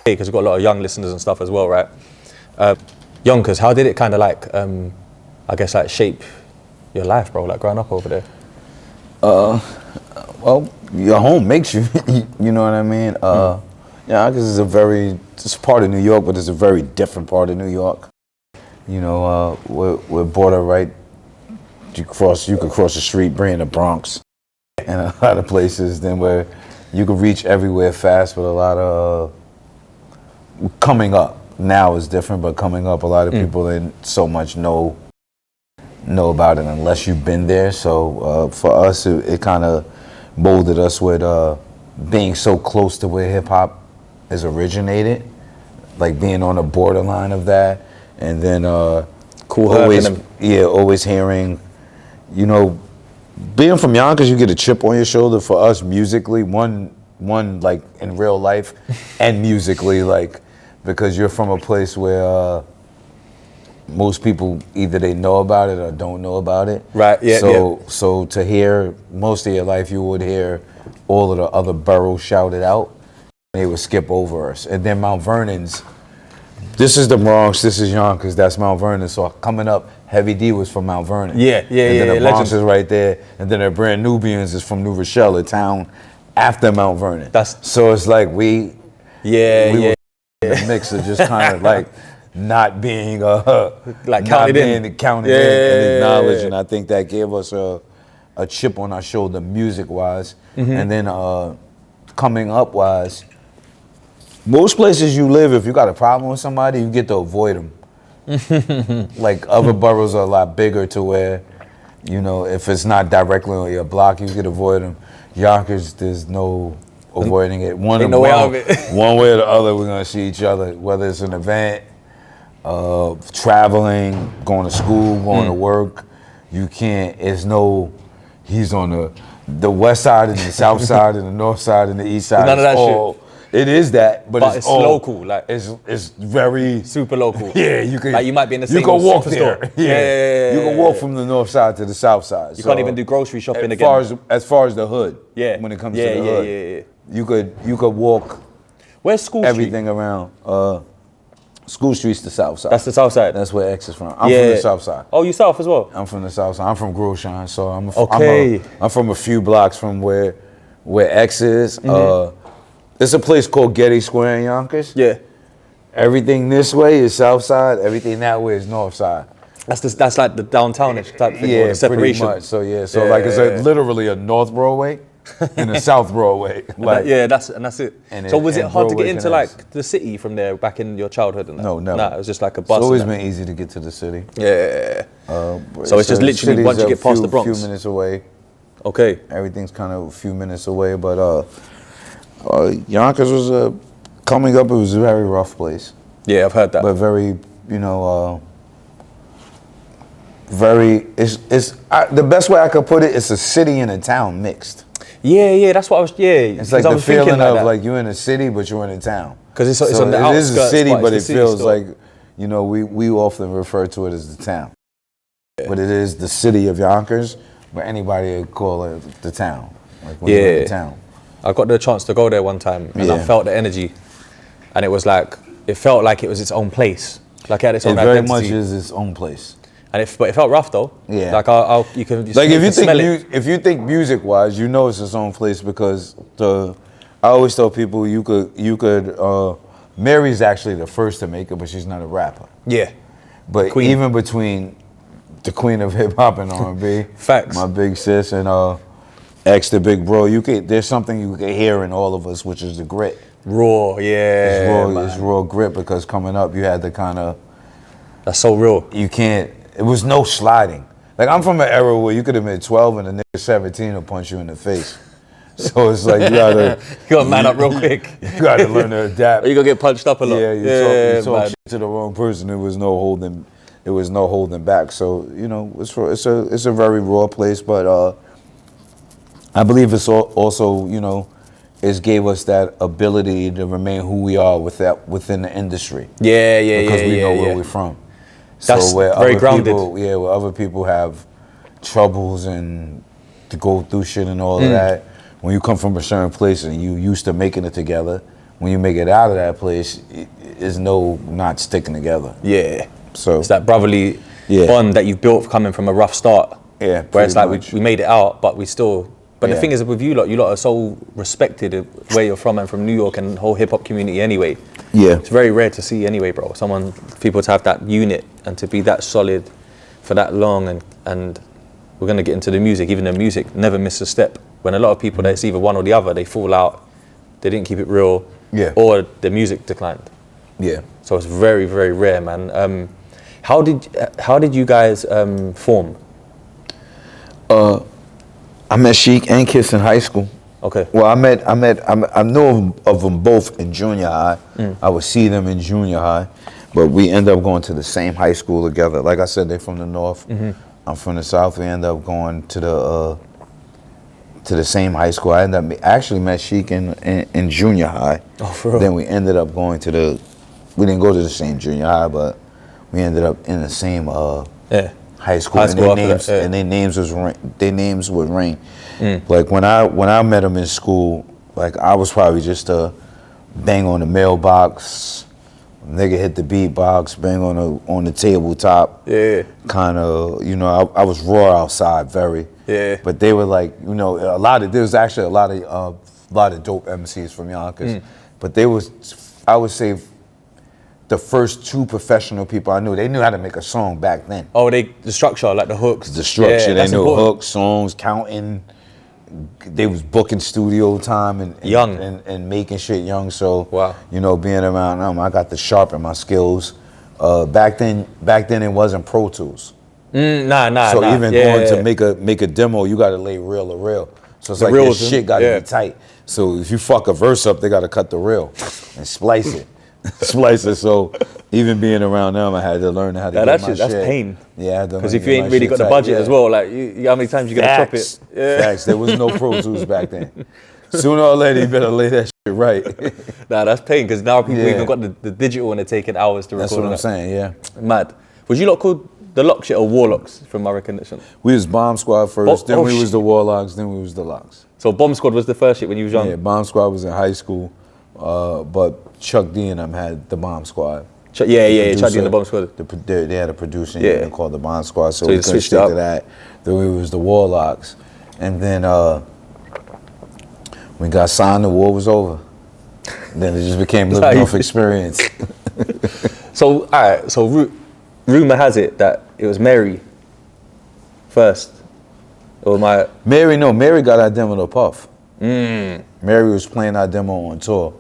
because we've got a lot of young listeners and stuff as well, right? Yonkers, how did it kind of like, I guess like shape your life, bro, like growing up over there? Well, your home makes you, you know what I mean? Yeah, because it's part of New York, but it's a very different part of New York. You know, we're border right. You could cross the street, bring in the Bronx, and a lot of places. Then where you could reach everywhere fast, but a lot of coming up now is different. But coming up, a lot of people didn't so much know about it unless you've been there. So for us, it kind of molded us with being so close to where hip hop is originated, like being on the borderline of that, and then always hearing, you know, being from Yonkers, you get a chip on your shoulder. For us, musically, one like in real life, and musically, like because you're from a place where most people either they know about it or don't know about it. Right. Yeah. So to hear most of your life, you would hear all of the other boroughs shouted out. They would skip over us, and then Mount Vernon's. This is the Bronx, this is Yonkers, that's Mount Vernon. So coming up, Heavy D was from Mount Vernon. And then the Bronx is right there, and then the Brand Nubians is from New Rochelle, a town after Mount Vernon. So it's like we were in the mix of just kind of like not being like counted in and acknowledged, and I think that gave us a chip on our shoulder music wise, and then coming up wise. Most places you live, if you got a problem with somebody, you get to avoid them. Like other boroughs are a lot bigger to where, you know, if it's not directly on your block, you can avoid them. Yonkers, there's no avoiding it. One way or the other, we're gonna see each other, whether it's an event, traveling, going to school, going to work. You can't, he's on the west side and the south side and the north side and the east side. None of that shit. It is that, but it's local. Like it's very super local. Yeah, you can. Like you might be in the same. You can walk there. Store. Yeah. You can walk from the north side to the south side. You can't even do grocery shopping again. As far as the hood. Yeah. When it comes to the hood. You could walk. Where's School everything around. School Street's the south side. That's the south side. That's where X is from. I'm from the south side. Oh, you south as well? I'm from the south side. I'm from Grosjean, so I'm from a few blocks from where X is. There's a place called Getty Square in Yonkers. Yeah. Everything this way is south side. Everything that way is north side. That's like the downtownish type thing. Yeah, the separation. Pretty much. So it's literally a North Broadway and a South Broadway. Like, that's it. So was it hard to get into like the city from there back in your childhood? And that? No, never. Nah, it was just like a bus. It's always been easy to get to the city. Yeah. So it's just literally once you get past the Bronx. A few minutes away. Okay. Everything's kind of a few minutes away, but Yonkers was coming up. It was a very rough place. Yeah, I've heard that. But very, you know, the best way I could put it, it's a city and a town mixed. Yeah, that's what I was. Yeah, it's like the feeling of like you're in a city, but you're in a town. Because it's on the outskirts. It is a city, but it feels like, you know, we often refer to it as the town. Yeah. But it is the city of Yonkers, but anybody would call it the town. Like when you're in the town. I got the chance to go there one time, and I felt the energy, and it felt like it was its own place. Like it had its own identity. It very much is its own place. But it felt rough though. Yeah. Like you can like if you think music wise, you know it's its own place because I always tell people you could. Mary's actually the first to make it, but she's not a rapper. Yeah. But Queen. Even between the queen of hip hop and R&B, facts. My big sis and X the big bro, there's something you can hear in all of us, which is the grit. Raw, yeah. It's raw grit because coming up you had to kind of. That's so real. You can't. It was no sliding. Like I'm from an era where you could have been 12 and a nigga 17 will punch you in the face. So it's like you gotta man up real quick. You gotta learn to adapt. Or you gonna get punched up a lot. Yeah, you talk shit to the wrong person. It was no holding back. So you know, it's a very raw place, but I believe it's also, you know, it gave us that ability to remain who we are within the industry. Yeah. Because we know where we're from. That's so where very grounded. Where other people have troubles and to go through shit and all of that, when you come from a certain place and you used to making it together, when you make it out of that place, it's no not sticking together. Yeah. So it's that brotherly bond that you built coming from a rough start. Yeah. Where it's like we made it out, but we still. But the thing is with you lot are so respected where you're from and from New York and the whole hip hop community anyway. Yeah. It's very rare to see anyway, bro. People to have that unit and to be that solid for that long, and we're gonna get into the music. Even the music never miss a step. When a lot of people, that's either one or the other, they fall out, they didn't keep it real, or the music declined. Yeah. So it's very, very rare, man. How did you guys form? I met Sheek and Kiss in high school. Okay. Well, I know of them both in junior high. I would see them in junior high, but we end up going to the same high school together. Like I said, they're from the north. I'm from the south. We end up going to the same high school. I actually met Sheek in junior high. Oh, for real? Then we ended up going we didn't go to the same junior high, but we ended up in the same high school. And their names would ring. Like when I met them in school, like I was probably just a bang on the mailbox, nigga hit the beatbox, bang on the tabletop. Yeah. Kind of, I was raw outside, very. Yeah. But they were like, there was actually a lot of dope MCs from Yonkers. But I would say the first two professional people I knew, they knew how to make a song back then. Oh, the structure, like the hooks. The structure, they knew hooks, songs, counting. They was booking studio time and making shit young. So, being around them, I got to sharpen my skills. Back then it wasn't Pro Tools. So even going to make a demo, you got to lay reel to reel. So it's like this shit got to be tight. So if you fuck a verse up, they got to cut the reel and splice it. So even being around them, I had to learn how to get my shit. That's pain. Yeah, because if you ain't really got the budget as well, like how many times you gotta chop it? Facts. There was no Pro Tools back then. Sooner or later, you better lay that shit right. Nah, that's pain because now people even got the digital and they're taking hours to record. That's what I'm saying. Yeah. Mad. Was you lot called the Lock Shit or Warlocks from my recognition? We was Bomb Squad first, then we was the Warlocks, then we was the Locks. So Bomb Squad was the first shit when you was young. Yeah, Bomb Squad was in high school. But Chuck D and them had the Bomb Squad. Chuck D and the Bomb Squad. They had a producing unit called the Bomb Squad, so we couldn't stick to that. Then we was the Warlocks, and then we got signed. The war was over. Then it just became living off experience. So alright, so rumor has it that it was Mary first, or Mary got our demo to Puff. Mary was playing our demo on tour.